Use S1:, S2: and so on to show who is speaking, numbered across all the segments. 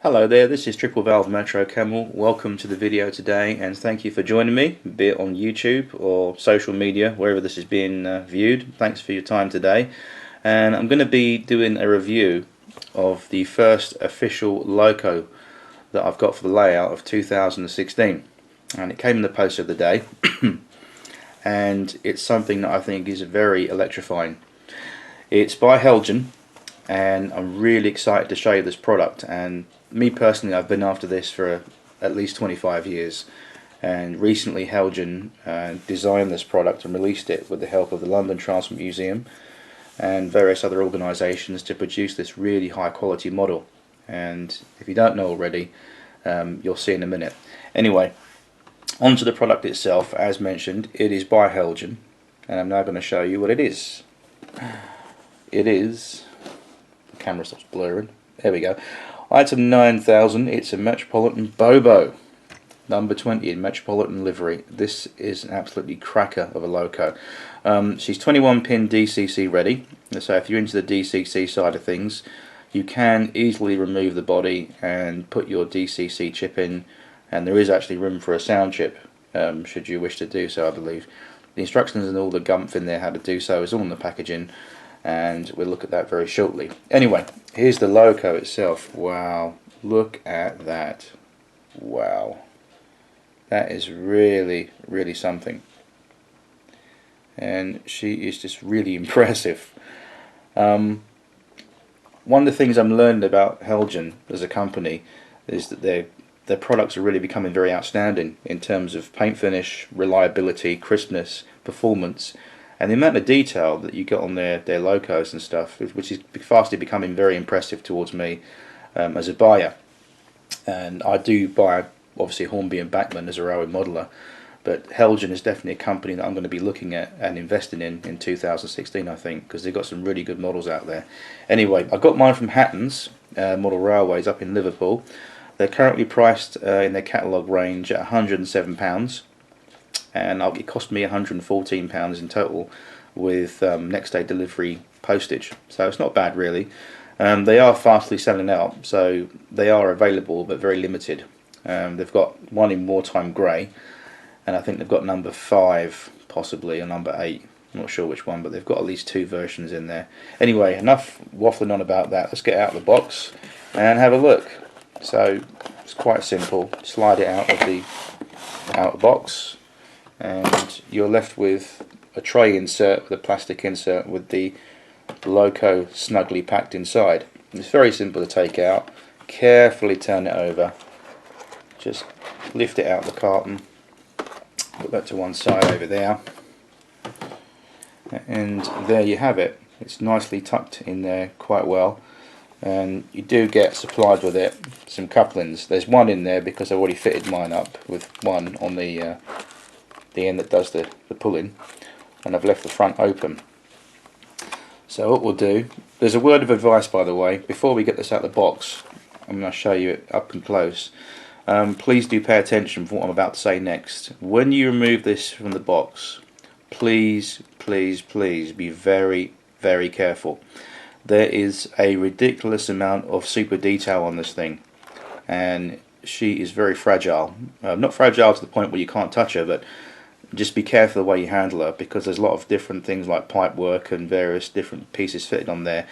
S1: Hello there, this is Triple Valve Metro Camel. Welcome to the video today and thank you for joining me, be it on YouTube or social media, wherever this is being viewed. Thanks for your time today. And I'm going to be doing a review of the first official loco that I've got for the layout of 2016. And it came in the post of the day and it's something that I think is very electrifying. It's by Heljan and I'm really excited to show you this product. And me personally, I've been after this for at least 25 years, and recently Heljan designed this product and released it with the help of the London Transport Museum and various other organisations to produce this really high quality model. And if you don't know already, you'll see in a minute. Anyway, onto the product itself. As mentioned, it is by Heljan, and I'm now going to show you what it is. It is, the camera stops blurring, there we go. Item 9000, it's a Metropolitan Bobo, number 20 in Metropolitan livery. This is an absolutely cracker of a loco. She's 21 pin DCC ready, so if you're into the DCC side of things, you can easily remove the body and put your DCC chip in, and there is actually room for a sound chip, should you wish to do so, I believe. The instructions and all the gumph in there how to do so is all in the packaging, and we'll look at that very shortly. Anyway, here's the loco itself. Wow, look at that. Wow, that is really something, and she is just really impressive. One of the things I'm learning about Heljan as a company is that their products are really becoming very outstanding in terms of paint finish, reliability, crispness, performance, and the amount of detail that you get on their locos and stuff, which is fastly becoming very impressive towards me as a buyer. And I do buy, obviously, Hornby and Bachmann as a Rowan modeler, but Heljan is definitely a company that I'm going to be looking at and investing in 2016, I think, because they've got some really good models out there. Anyway, I got mine from Hatton's Model Railways up in Liverpool. They're currently priced in their catalogue range at £107. And it cost me £114 in total with next day delivery postage, so it's not bad really. They are fastly selling out, so they are available but very limited. They've got one in wartime grey, and I think they've got number 5 possibly, or number 8, I'm not sure which one, but they've got at least 2 versions in there. Anyway, enough waffling on about that, let's get out of the box and have a look. So it's quite simple, slide it out of the outer box, and you're left with a tray insert, with a plastic insert with the loco snugly packed inside. It's very simple to take out. Carefully turn it over, just lift it out of the carton, put that to one side over there, and there you have it. It's nicely tucked in there quite well, and you do get supplied with it some couplings. There's one in there because I've already fitted mine up with one on the end that does the pulling, and I've left the front open. So what we'll do, there's a word of advice by the way, before we get this out of the box, I'm going to show you it up and close. Please do pay attention for what I'm about to say next. When you remove this from the box, please be very careful. There is a ridiculous amount of super detail on this thing, and she is very fragile. Not fragile to the point where you can't touch her, but just be careful the way you handle her, because there's a lot of different things like pipe work and various different pieces fitted on there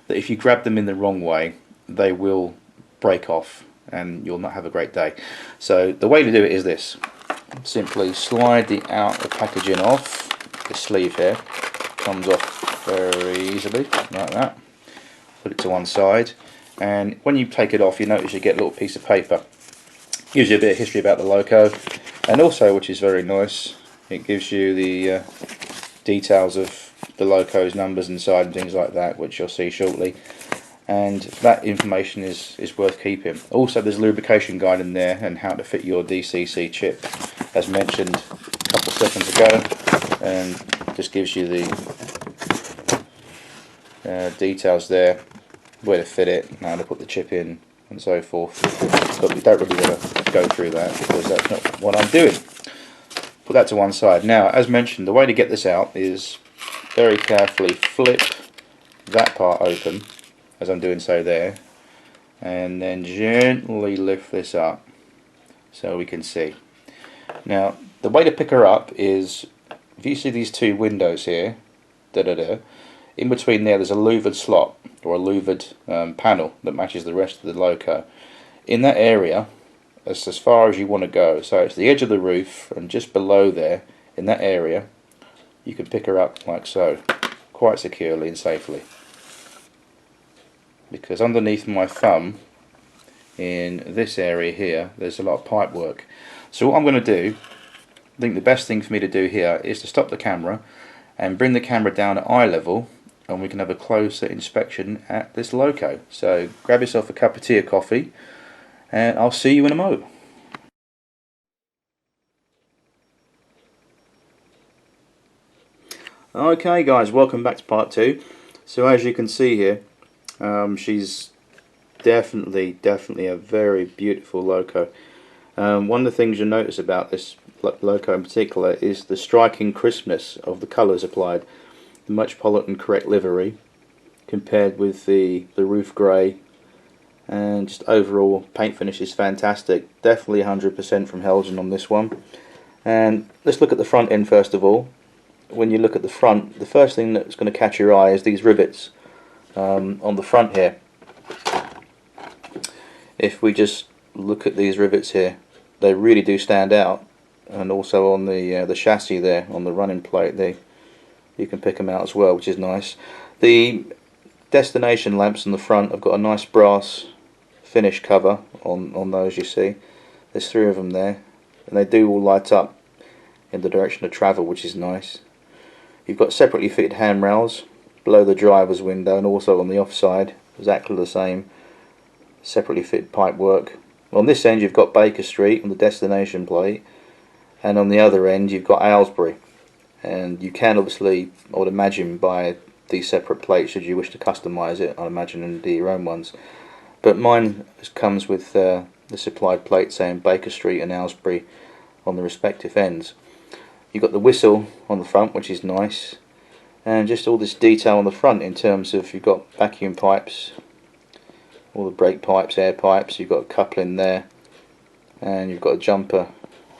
S1: that if you grab them in the wrong way, they will break off and you'll not have a great day. So the way to do it is this: simply slide the outer packaging off. The sleeve here comes off very easily like that. Put it to one side, and when you take it off, you notice you get a little piece of paper. Gives you a bit of history about the loco, and also, which is very nice, it gives you the details of the loco's numbers inside and things like that, which you'll see shortly, and that information is worth keeping. Also, there's a lubrication guide in there and how to fit your DCC chip, as mentioned a couple of seconds ago, and just gives you the details there, where to fit it, how to put the chip in and so forth. But we don't really want to go through that because that's not what I'm doing. Put that to one side. Now, as mentioned, the way to get this out is very carefully flip that part open, as I'm doing so there, and then gently lift this up so we can see. Now the way to pick her up is, if you see these two windows here, in between there's a louvered slot or a louvered panel that matches the rest of the loco. In that area, that's as far as you want to go, so it's the edge of the roof, and just below there, in that area, you can pick her up like so, quite securely and safely. Because underneath my thumb, in this area here, there's a lot of pipe work. So what I'm going to do, I think the best thing for me to do here is to stop the camera and bring the camera down at eye level, and we can have a closer inspection at this loco. So grab yourself a cup of tea or coffee, and I'll see you in a mo. Okay guys, welcome back to part 2. So as you can see here, she's definitely a very beautiful loco. One of the things you'll notice about this loco in particular is the striking crispness of the colours applied. The Metropolitan correct livery compared with the roof grey, and just overall paint finish is fantastic. Definitely 100% from Heljan on this one. And let's look at the front end first of all. When you look at the front, the first thing that's going to catch your eye is these rivets on the front here. If we just look at these rivets here, they really do stand out, and also on the chassis there, on the running plate there, you can pick them out as well, which is nice. The destination lamps on the front have got a nice brass finish cover on those, you see. There's 3 of them there, and they do all light up in the direction of travel, which is nice. You've got separately fitted handrails below the driver's window, and also on the offside, exactly the same, separately fitted pipe work. On this end you've got Baker Street on the destination plate, and on the other end you've got Aylesbury. And you can obviously, I would imagine, buy these separate plates should you wish to customise it, I imagine, and do your own ones. But mine comes with the supplied plate saying Baker Street and Aylesbury on the respective ends. You've got the whistle on the front, which is nice, and just all this detail on the front in terms of, you've got vacuum pipes, all the brake pipes, air pipes, you've got a coupling there, and you've got a jumper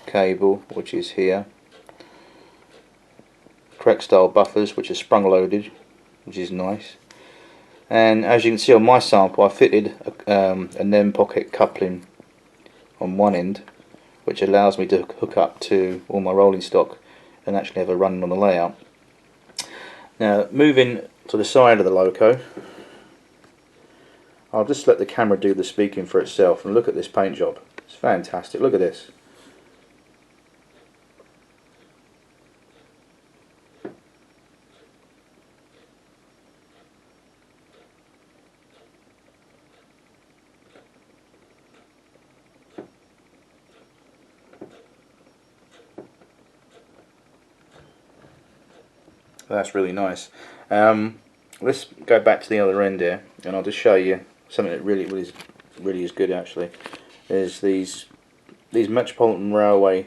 S1: cable which is here. Correct style buffers which are sprung loaded, which is nice. And as you can see on my sample, I fitted a NEM pocket coupling on one end, which allows me to hook up to all my rolling stock and actually have a run on the layout. Now moving to the side of the loco, I'll just let the camera do the speaking for itself, and look at this paint job. It's fantastic. Look at this. That's really nice. Let's go back to the other end here, and I'll just show you something that really is good actually. Is these Metropolitan Railway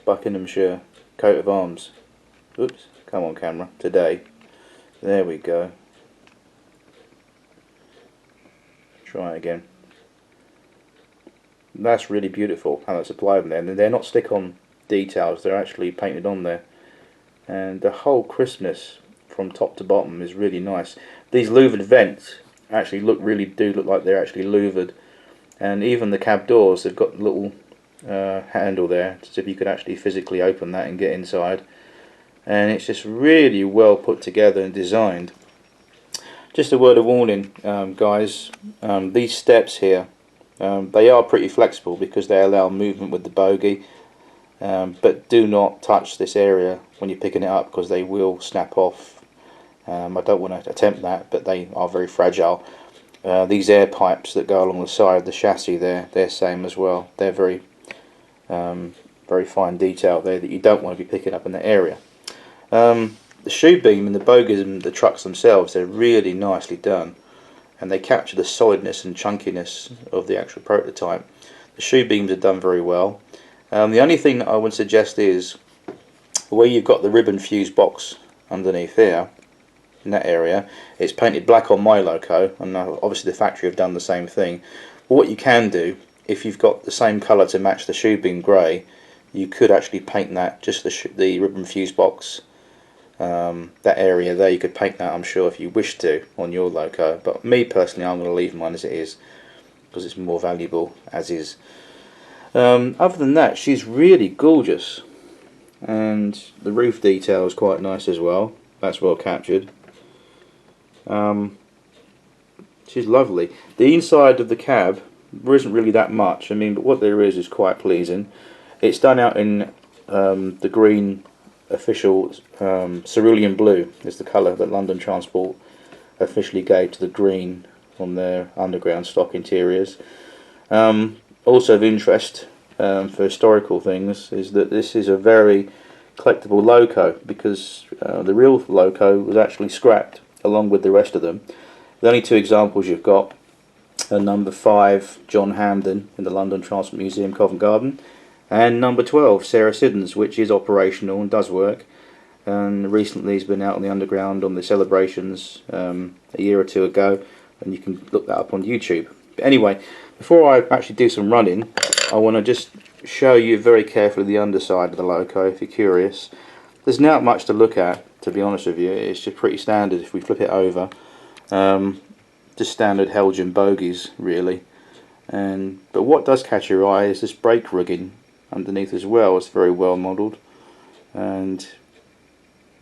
S1: Buckinghamshire coat of arms. Oops, come on camera, today. There we go. Try again. That's really beautiful how that's applied in there, and they're not stick-on details, they're actually painted on there. And the whole crispness from top to bottom is really nice. These louvered vents actually do look like they're actually louvered, and even the cab doors, they've got a little handle there so if you could actually physically open that and get inside, and it's just really well put together and designed. Just a word of warning, guys, these steps here, they are pretty flexible because they allow movement with the bogie. But do not touch this area when you're picking it up, because they will snap off. I don't want to attempt that, but they are very fragile. These air pipes that go along the side of the chassis there, they're same as well. They're very fine detail there that you don't want to be picking up in that area. The shoe beam and the bogies and the trucks themselves, they're really nicely done, and they capture the solidness and chunkiness of the actual prototype. The shoe beams are done very well. The only thing I would suggest is where you've got the ribbon fuse box underneath here, in that area. It's painted black on my loco, and obviously the factory have done the same thing. But what you can do, if you've got the same colour to match the shoe bin grey, you could actually paint that, just the ribbon fuse box, that area there, you could paint that, I'm sure, if you wish to, on your loco. But me personally, I'm going to leave mine as it is, because it's more valuable as is. Other than that, she's really gorgeous, and the roof detail is quite nice as well. That's well captured. She's lovely. The inside of the cab, there isn't really that much. I mean, but what there is quite pleasing. It's done out in the green official cerulean blue is the colour that London Transport officially gave to the green on their underground stock interiors. Also of interest for historical things is that this is a very collectible loco, because the real loco was actually scrapped along with the rest of them. The only two examples you've got are number 5 John Hampden in the London Transport Museum, Covent Garden, and number 12 Sarah Siddons, which is operational and does work, and recently has been out on the underground on the celebrations a year or two ago, and you can look that up on YouTube. But anyway, before I actually do some running, I want to just show you very carefully the underside of the loco if you're curious. There's not much to look at, to be honest with you. It's just pretty standard if we flip it over. Just standard Heljan bogies really. But what does catch your eye is this brake rigging underneath as well. It's very well modelled, and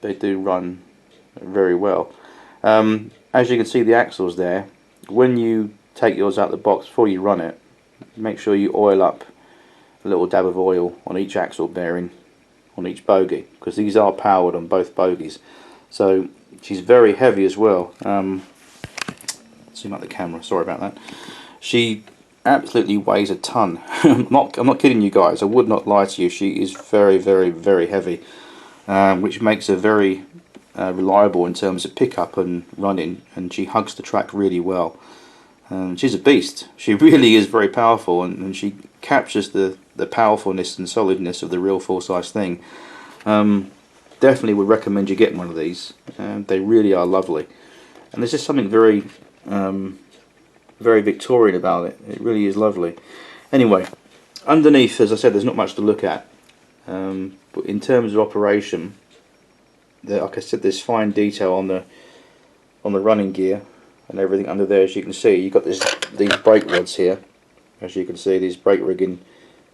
S1: they do run very well. As you can see, the axles there, when you take yours out of the box, before you run it, make sure you oil up a little dab of oil on each axle bearing on each bogie, because these are powered on both bogies. So she's very heavy as well. Zoom out the camera, sorry about that. She absolutely weighs a ton. I'm not kidding you guys, I would not lie to you. She is very, very, very heavy, which makes her very reliable in terms of pickup and running, and she hugs the track really well. She's a beast. She really is very powerful, and she captures the powerfulness and solidness of the real full-size thing. Definitely would recommend you getting one of these. They really are lovely, and there's just something very very Victorian about it. It really is lovely. Anyway, underneath, as I said, there's not much to look at, but in terms of operation, like I said, there's fine detail on the running gear and everything under there. As you can see, you've got these brake rods here. As you can see, these brake rigging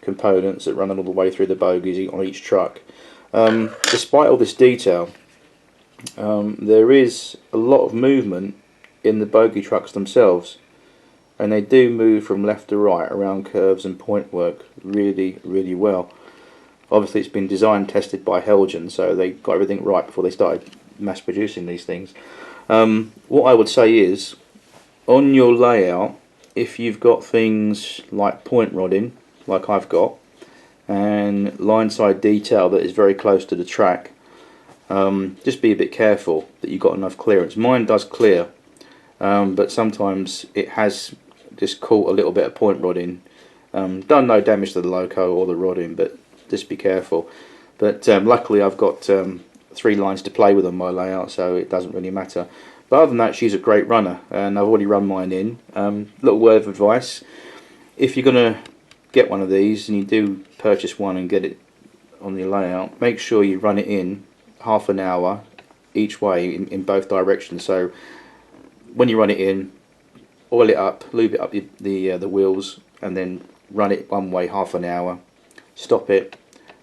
S1: components that run all the way through the bogies on each truck. Despite all this detail, there is a lot of movement in the bogie trucks themselves, and they do move from left to right around curves and point work really, really well. Obviously it's been designed, tested by Heljan, so they got everything right before they started mass producing these things. What I would say is, on your layout, if you've got things like point rodding, like I've got, and line side detail that is very close to the track, just be a bit careful that you've got enough clearance. Mine does clear, but sometimes it has just caught a little bit of point rodding. Done no damage to the loco or the rodding, but just be careful. But luckily I've got 3 lines to play with on my layout, so it doesn't really matter. But other than that, she's a great runner, and I've already run mine in. Little word of advice: if you're going to get one of these, and you do purchase one and get it on your layout, make sure you run it in half an hour each way in both directions. So when you run it in, oil it up, lube it up the wheels, and then run it one way half an hour, stop it,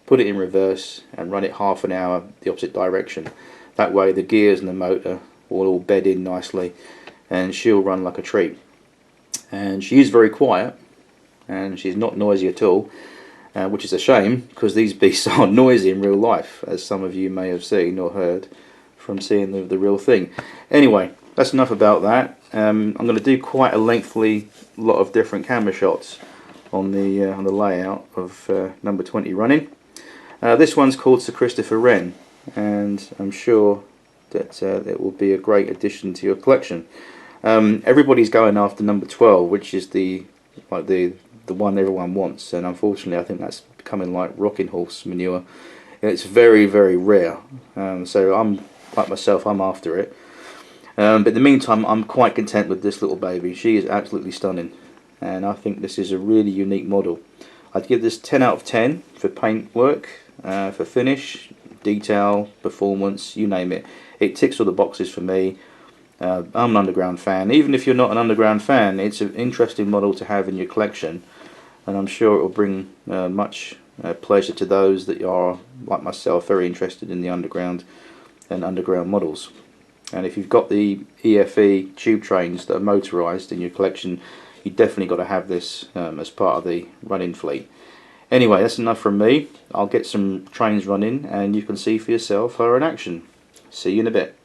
S1: put it in reverse, and run it half an hour the opposite direction. That way the gears and the motor will all bed in nicely, and she'll run like a treat. And she is very quiet, and she's not noisy at all, which is a shame, because these beasts are noisy in real life, as some of you may have seen or heard from seeing the real thing. Anyway, that's enough about that. I'm going to do quite a lengthy lot of different camera shots on the layout of number 20 running. This one's called Sir Christopher Wren, and I'm sure that it will be a great addition to your collection. Everybody's going after number 12, which is the one everyone wants, and unfortunately I think that's becoming like rocking horse manure. It's very, very rare, so I'm like myself, I'm after it. But in the meantime, I'm quite content with this little baby. She is absolutely stunning, and I think this is a really unique model. I'd give this 10 out of 10 for paint work, for finish, detail, performance, you name it. It ticks all the boxes for me. I'm an Underground fan. Even if you're not an Underground fan, it's an interesting model to have in your collection, and I'm sure it will bring much pleasure to those that are, like myself, very interested in the Underground and Underground models. And if you've got the EFE tube trains that are motorised in your collection, you definitely got to have this as part of the running fleet. Anyway, that's enough from me. I'll get some trains running and you can see for yourself her in action. See you in a bit.